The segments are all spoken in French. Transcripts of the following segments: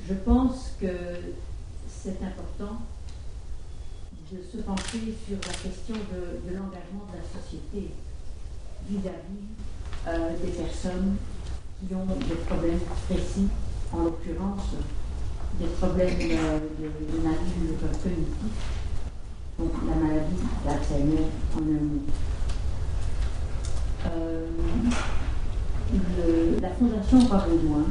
je pense que c'est important de se pencher sur la question de l'engagement de la société vis-à-vis des personnes qui ont des problèmes précis, en l'occurrence des problèmes de nature cognitive, donc la maladie d'Alzheimer en un mot. La Fondation Roi-Baudouin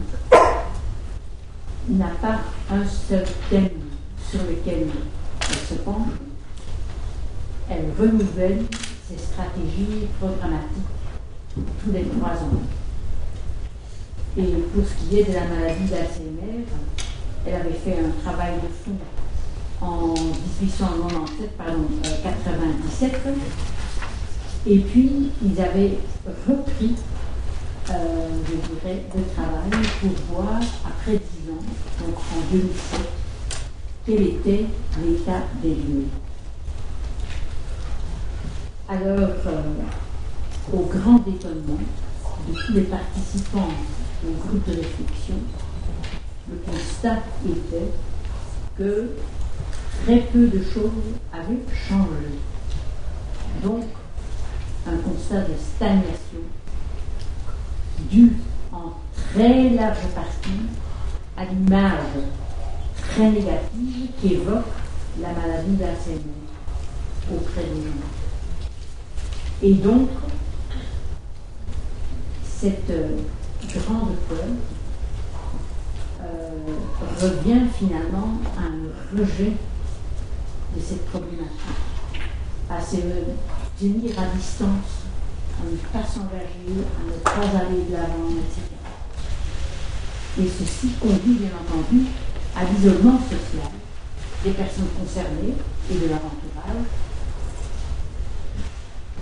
n'a pas un seul thème sur lequel elle se penche. Elle renouvelle ses stratégies programmatiques tous les 3 ans. Et pour ce qui est de la maladie d'Alzheimer, elle avait fait un travail de fond en 97, et puis ils avaient repris, je dirais, le travail pour voir, après 10 ans, donc en 2007, quel était l'état des lieux. Alors, au grand étonnement de tous les participants au groupe de réflexion, le constat était que très peu de choses avaient changé. Donc, un constat de stagnation dû en très large partie à l'image très négative qu'évoque la maladie d'Alzheimer auprès des gens. Et donc, cette grande peur revient finalement à un rejet de cette problématique, à se tenir à distance, à ne pas s'engager, à ne pas aller de l'avant, etc. Et ceci conduit bien entendu à l'isolement social des personnes concernées et de leur entourage.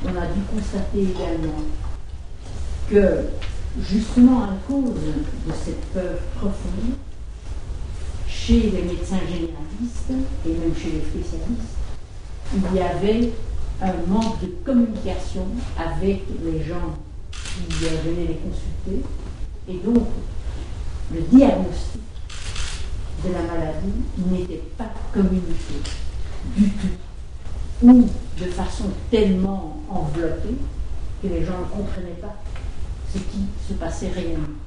On a dû constater également que, justement à cause de cette peur profonde, chez les médecins généralistes et même chez les spécialistes, il y avait un manque de communication avec les gens qui venaient les consulter, et donc le diagnostic de la maladie n'était pas communiqué du tout, ou de façon tellement enveloppée que les gens ne comprenaient pas ce qui se passait réellement.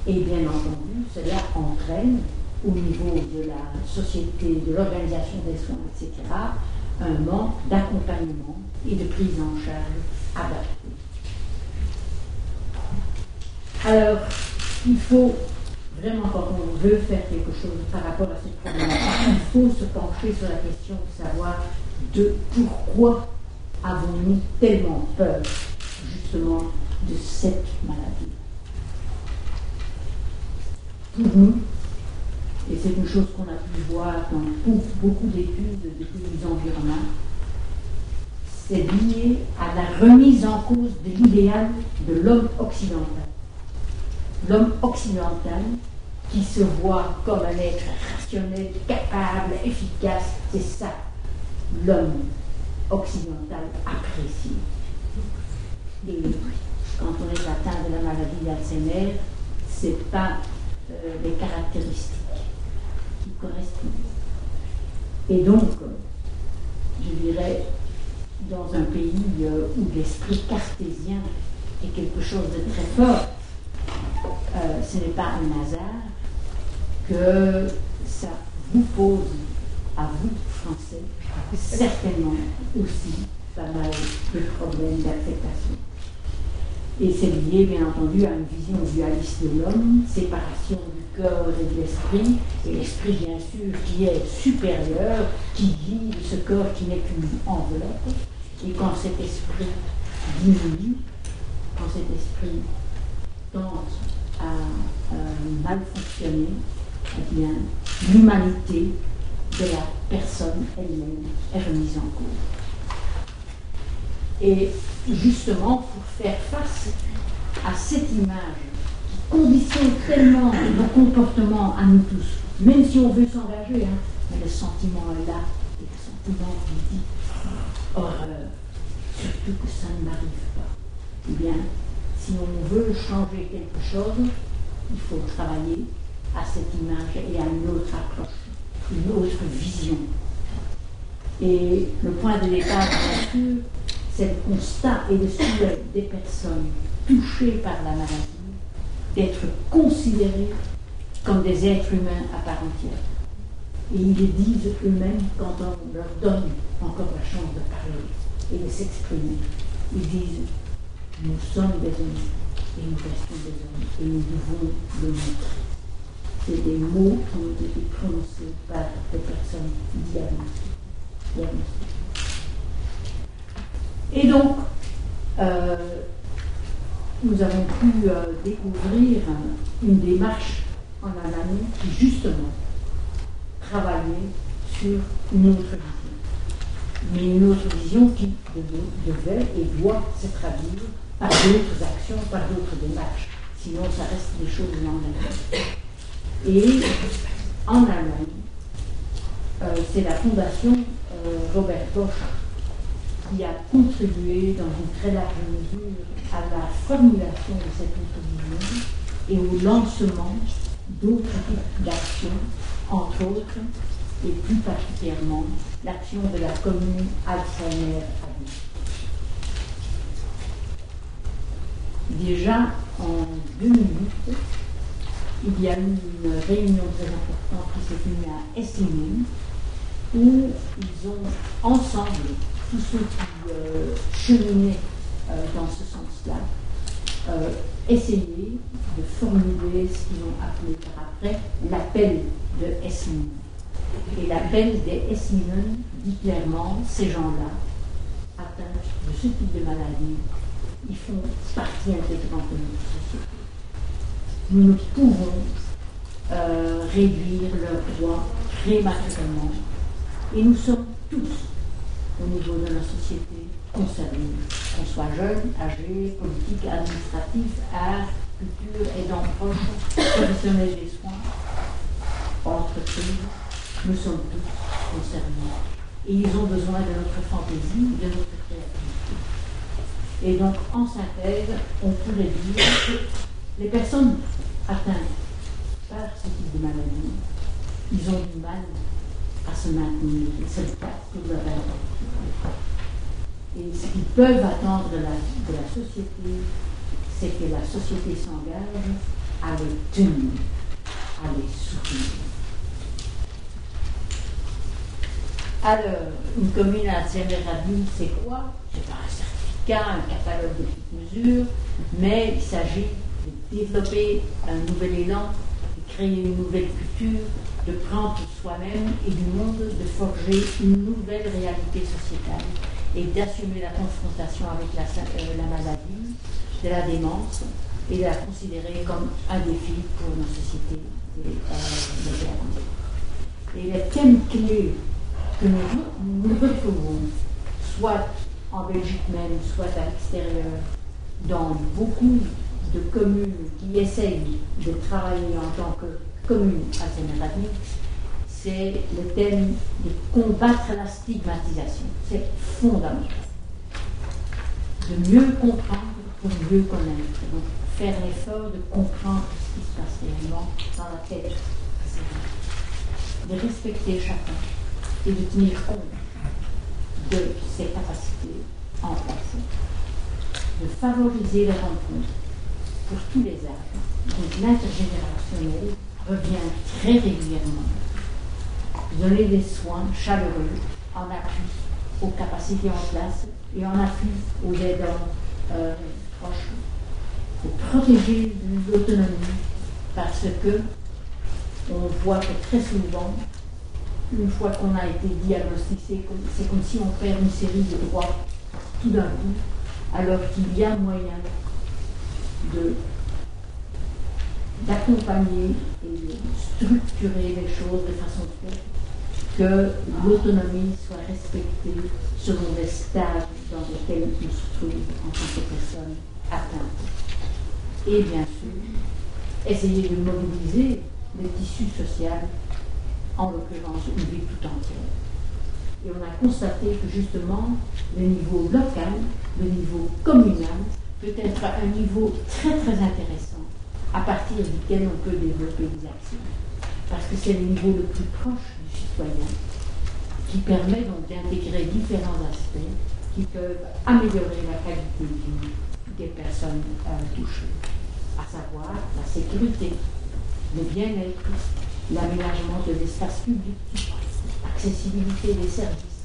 Et bien entendu, cela entraîne, au niveau de la société, de l'organisation des soins, etc., un manque d'accompagnement et de prise en charge adaptée. Alors, il faut vraiment, quand on veut faire quelque chose par rapport à cette problématique, il faut se pencher sur la question de savoir de pourquoi avons-nous tellement peur, justement, de cette maladie. Pour nous, et c'est une chose qu'on a pu voir dans beaucoup d'études de pays environnants, c'est lié à la remise en cause de l'idéal de l'homme occidental. L'homme occidental qui se voit comme un être rationnel, capable, efficace, c'est ça, l'homme occidental apprécié. Et quand on est atteint de la maladie d'Alzheimer, ce n'est pas les caractéristiques qui correspondent. Et donc, je dirais, dans un pays où l'esprit cartésien est quelque chose de très fort, ce n'est pas un hasard que ça vous pose, à vous, Français, certainement aussi pas mal de problèmes d'acceptation. Et c'est lié, bien entendu, à une vision dualiste de l'homme, séparation du corps et de l'esprit, et l'esprit, bien sûr, qui est supérieur, qui guide ce corps qui n'est qu'une enveloppe. Et quand cet esprit diminue, quand cet esprit tente à mal fonctionner, eh bien, l'humanité de la personne elle-même est remise en cause. Et justement, pour faire face à cette image qui conditionne tellement nos comportements à nous tous, même si on veut s'engager, mais le sentiment est là, et le sentiment qui dit horreur, surtout que ça ne m'arrive pas. Eh bien, si on veut changer quelque chose, il faut travailler, à cette image et à une autre approche, une autre vision. Et le point de départ, bien sûr, c'est le constat et le souhait des personnes touchées par la maladie d'être considérées comme des êtres humains à part entière. Et ils le disent eux-mêmes quand on leur donne encore la chance de parler et de s'exprimer. Ils disent « Nous sommes des hommes et nous restons des hommes et nous devons le montrer ». C'est des mots qui ont été prononcés par des personnes diagnostiquées. Et donc, nous avons pu découvrir une démarche en Allemagne qui, justement, travaillait sur une autre vision. Mais une autre vision qui devait et doit se traduire par d'autres actions, par d'autres démarches. Sinon, ça reste des choses en Allemagne. Et en Allemagne, c'est la fondation Robert Bosch qui a contribué dans une très large mesure à la formulation de cette autre vision et au lancement d'autres types d'actions, entre autres, et plus particulièrement, l'action de la commune Alzheimer à Lille. Déjà en 2008, il y a eu une réunion très importante qui s'est tenue à Esslingen, où ils ont ensemble, tous ceux qui cheminaient dans ce sens-là, essayé de formuler ce qu'ils ont appelé par après l'appel de Esslingen. Et l'appel des Esslingen dit clairement, ces gens-là, atteints de ce type de maladie, ils font partie intégrante de notre société. Nous ne pouvons réduire leurs droits prématurément. Et nous sommes tous, au niveau de la société, concernés. Qu'on soit jeune, âgé, politique, administratif, art, culture, aidant proche, professionnel des soins, entreprise, nous sommes tous concernés. Et ils ont besoin de notre fantaisie, de notre créativité. Et donc, en synthèse, on pourrait dire que les personnes atteintes par ce type de maladie, ils ont du mal à se maintenir. C'est le cas pour leur identité. Et ce qu'ils peuvent attendre de la société, c'est que la société s'engage à les tenir, à les soutenir. Alors, une commune à Alzheimer-Lille, c'est quoi? C'est pas un certificat, un catalogue de petites mesures, mais il s'agit de développer un nouvel élan, de créer une nouvelle culture, de prendre soi-même et du monde, de forger une nouvelle réalité sociétale et d'assumer la confrontation avec la maladie, de la démence et de la considérer comme un défi pour nos sociétés modernes. Et les thèmes clés que nous retrouvons, soit en Belgique même, soit à l'extérieur, dans beaucoup de communes qui essayent de travailler en tant que commune Alzheimer-Lille, c'est le thème de combattre la stigmatisation. C'est fondamental. De mieux comprendre pour mieux connaître. Donc, faire l'effort de comprendre ce qui se passe réellement dans la tête. De respecter chacun et de tenir compte de ses capacités en place. De favoriser les rencontres pour tous les âges. Donc, l'intergénérationnel revient très régulièrement. Donner des soins chaleureux en appui aux capacités en place et en appui aux aidants proches. Pour protéger l'autonomie parce que on voit que très souvent, une fois qu'on a été diagnostiqué, c'est comme si on perd une série de droits tout d'un coup, alors qu'il y a moyen d'accompagner et de structurer les choses de façon telle que l'autonomie soit respectée selon les stades dans lesquels on se trouve en tant que personne atteinte. Et bien sûr, essayer de mobiliser le tissu social, en l'occurrence une vie tout entière. Et on a constaté que justement, le niveau local, le niveau communal, peut être un niveau très très intéressant à partir duquel on peut développer des actions. Parce que c'est le niveau le plus proche du citoyen qui permet donc d'intégrer différents aspects qui peuvent améliorer la qualité de vie des personnes touchées, à savoir la sécurité, le bien-être, l'aménagement de l'espace public, l'accessibilité des services.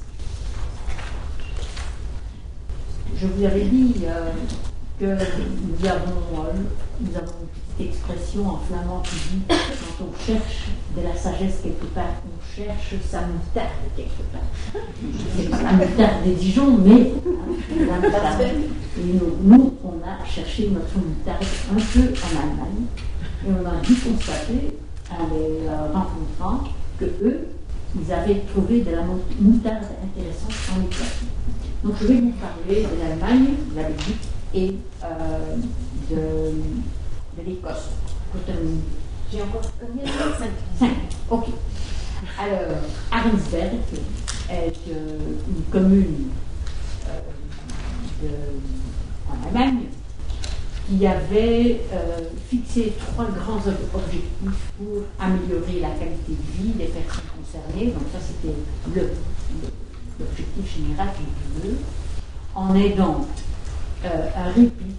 Je vous avais dit que nous avons une petite expression en flamand qui dit quand on cherche de la sagesse quelque part, on cherche sa moutarde quelque part. C'est pas la moutarde des Dijon, mais la moutarde. Et nous, on a cherché notre moutarde un peu en Allemagne et on a dû constater en les rencontrant que eux, ils avaient trouvé de la moutarde intéressante en Écosse. Donc je vais vous parler de l'Allemagne, de la Belgique et de l'Écosse. J'ai encore combien? 5. Ok. Alors, Arnsberg est une commune en Allemagne qui avait fixé 3 grands objectifs pour améliorer la qualité de vie des personnes concernées. Donc ça, c'était l'objectif général du lieu, en aidant un répit,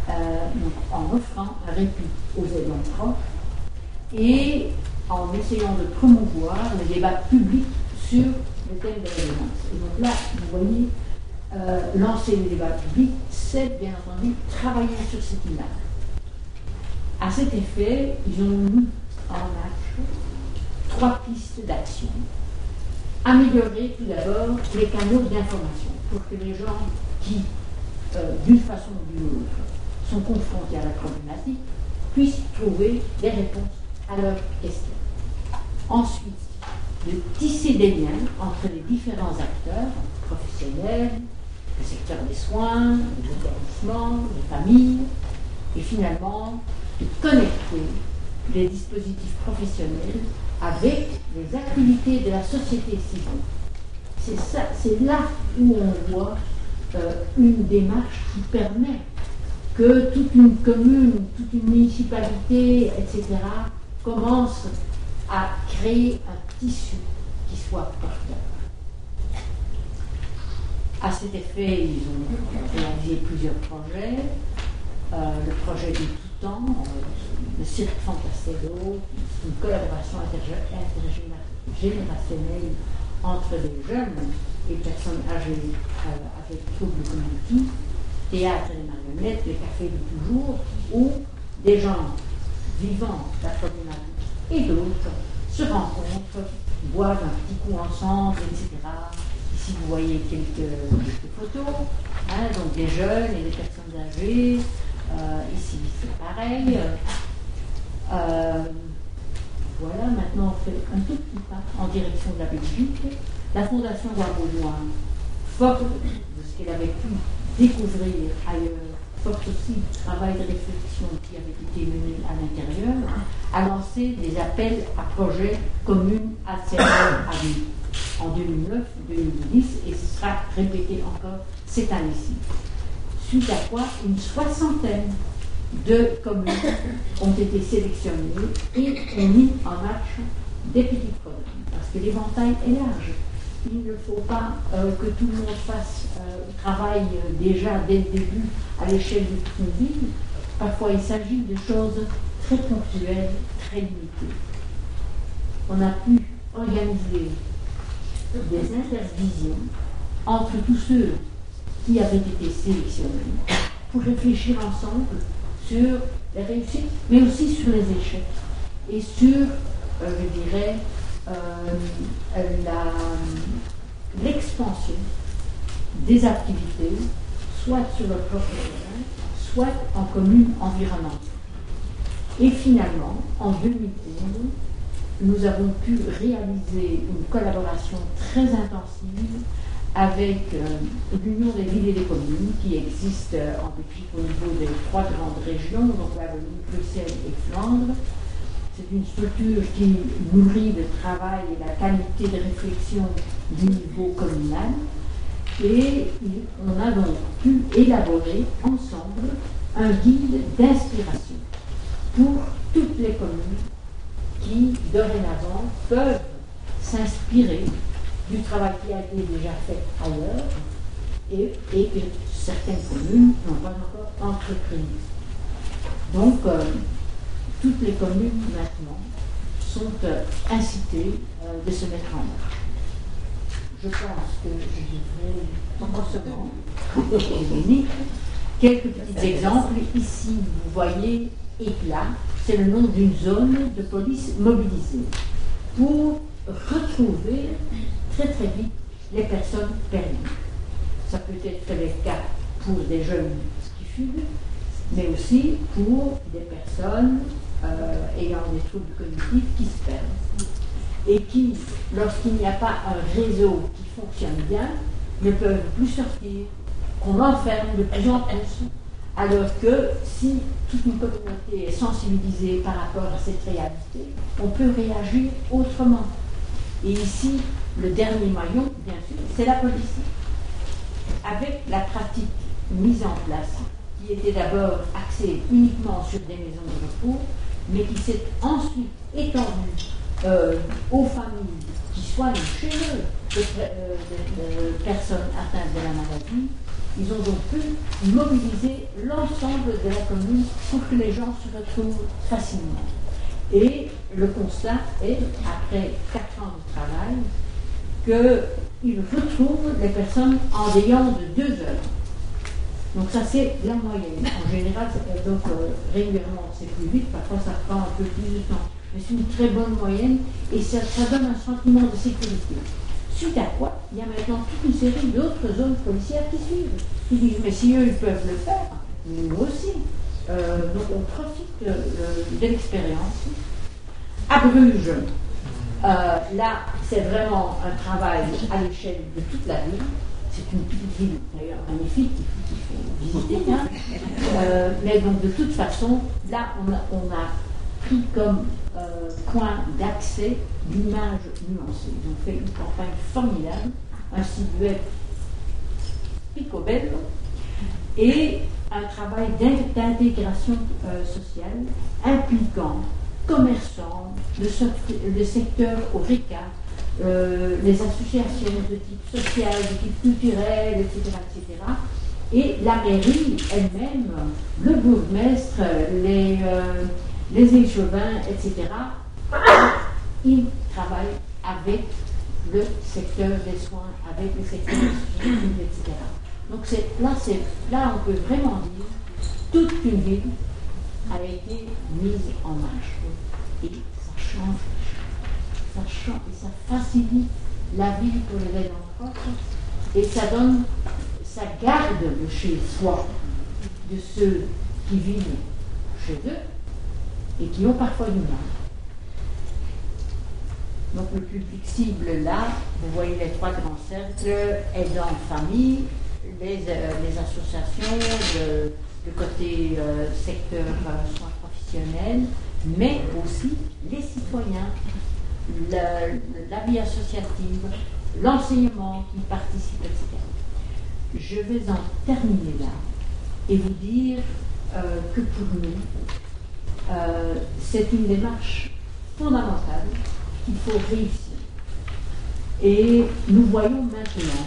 donc en offrant un répit aux aidants proches et en essayant de promouvoir le débat public sur le thème de la violence. Et donc là, vous voyez, lancer le débat public, c'est bien entendu travailler sur cette image. À cet effet, ils ont mis en marche 3 pistes d'action. Améliorer tout d'abord les canaux d'information pour que les gens qui, d'une façon ou d'une autre, sont confrontés à la problématique puissent trouver des réponses à leurs questions. Ensuite, de tisser des liens entre les différents acteurs professionnels, le secteur des soins, des établissements, des familles, et finalement de connecter les dispositifs professionnels avec les activités de la société civile. C'est là où on voit une démarche qui permet que toute une commune, toute une municipalité, etc., commence à créer un tissu qui soit porteur. À cet effet, ils ont réalisé plusieurs projets. Le projet du tout temps, le Cirque Fantastello, une collaboration intergénérationnelle entre les jeunes et personnes âgées avec troubles cognitifs, théâtre des marionnettes, le café de toujours, où des gens vivant la problématique et d'autres se rencontrent, boivent un petit coup ensemble, etc. Ici, vous voyez quelques photos, donc des jeunes et des personnes âgées. Ici, c'est pareil. Voilà, maintenant on fait un tout petit pas en direction de la Belgique. La Fondation Bois-Baudouin, forte de ce qu'elle avait pu découvrir ailleurs, forte aussi du travail de réflexion qui avait été mené à l'intérieur, a lancé des appels à projets communs à servir à vie en 2009-2010 et ce sera répété encore cette année-ci. Suite à quoi une 60aine de communes ont été sélectionnées et ont mis en marche des petits programmes. Parce que l'éventail est large. Il ne faut pas que tout le monde fasse travail déjà dès le début à l'échelle de toute une ville. Parfois, il s'agit de choses très ponctuelles, très limitées. On a pu organiser des intervisions entre tous ceux qui avaient été sélectionnés pour réfléchir ensemble sur les réussites, mais aussi sur les échecs et sur, je dirais, l'expansion des activités, soit sur le propre terrain, soit en commune environnante. Et finalement, en 2011, nous avons pu réaliser une collaboration très intensive avec l'Union des villes et des communes qui existe en Belgique au niveau des 3 grandes régions, donc Wallonie, Bruxelles et Flandre. C'est une structure qui nourrit le travail et la qualité de réflexion du niveau communal. Et on a donc pu élaborer ensemble un guide d'inspiration pour toutes les communes qui, dorénavant, peuvent s'inspirer du travail qui a été déjà fait ailleurs et que certaines communes n'ont pas encore entrepris. Donc, toutes les communes maintenant sont incitées de se mettre en marche. Je pense que je devrais forcément quelques petits exemples. Ici, vous voyez Éclat, c'est le nom d'une zone de police mobilisée pour retrouver très très vite les personnes perdues. Ça peut être le cas pour des jeunes qui fuguent, mais aussi pour des personnes ayant des troubles cognitifs qui se perdent et qui, lorsqu'il n'y a pas un réseau qui fonctionne bien, ne peuvent plus sortir, qu'on enferme de plus en plus, alors que si toute une communauté est sensibilisée par rapport à cette réalité, on peut réagir autrement. Et ici, le dernier maillon, bien sûr, c'est la police. Avec la pratique mise en place, qui était d'abord axée uniquement sur des maisons de repos, mais qui s'est ensuite étendue aux familles qui soignent chez eux des personnes atteintes de la maladie, ils ont donc pu mobiliser l'ensemble de la commune pour que les gens se retrouvent facilement. Et le constat est, après 4 ans de travail, qu'ils retrouvent les personnes en ayant de 2 heures. Donc ça c'est la moyenne. En général, régulièrement c'est plus vite, parfois ça prend un peu plus de temps. Mais c'est une très bonne moyenne et ça donne un sentiment de sécurité. Suite à quoi, il y a maintenant toute une série d'autres zones policières qui suivent. Ils disent, mais si eux ils peuvent le faire, nous aussi. Donc on profite de l'expérience. À Bruges, là c'est vraiment un travail à l'échelle de toute la ville. C'est une petite ville d'ailleurs magnifique qu'il faut visiter. Hein. Mais donc de toute façon, là on a pris comme point d'accès l'image nuancée. Ils ont fait une campagne formidable, un site web picobello et un travail d'intégration sociale impliquant commerçants, le secteur HoReCa, les associations de type social, de type culturel, etc., etc. Et la mairie elle-même, le bourgmestre, les échevins, etc., ils travaillent avec le secteur des soins, avec le secteur des études, etc. Donc là, on peut vraiment dire toute une ville a été mise en marche. Et ça change et ça facilite la vie pour les aidants proches et ça garde le chez-soi de ceux qui vivent chez eux et qui ont parfois du mal. Donc le public cible là, vous voyez les 3 grands cercles, aidants de famille, les associations, le côté secteur soins professionnels, mais aussi les citoyens, la vie associative, l'enseignement qui participe, etc. Je vais en terminer là et vous dire que pour nous, c'est une démarche fondamentale qu'il faut réussir. Et nous voyons maintenant,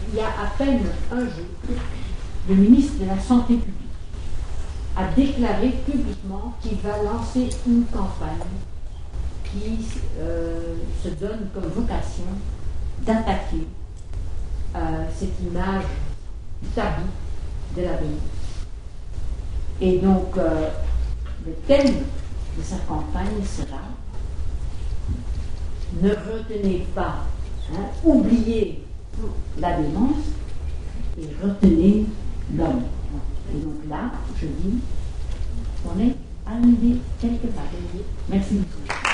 il y a à peine un jour, le ministre de la Santé publique a déclaré publiquement qu'il va lancer une campagne qui se donne comme vocation d'attaquer cette image tabou de la violence. Et donc, le thème de sa campagne sera « Ne retenez pas, oubliez la démence et retenez l'homme ». Et donc là, je dis, on est arrivé quelque part. Merci beaucoup.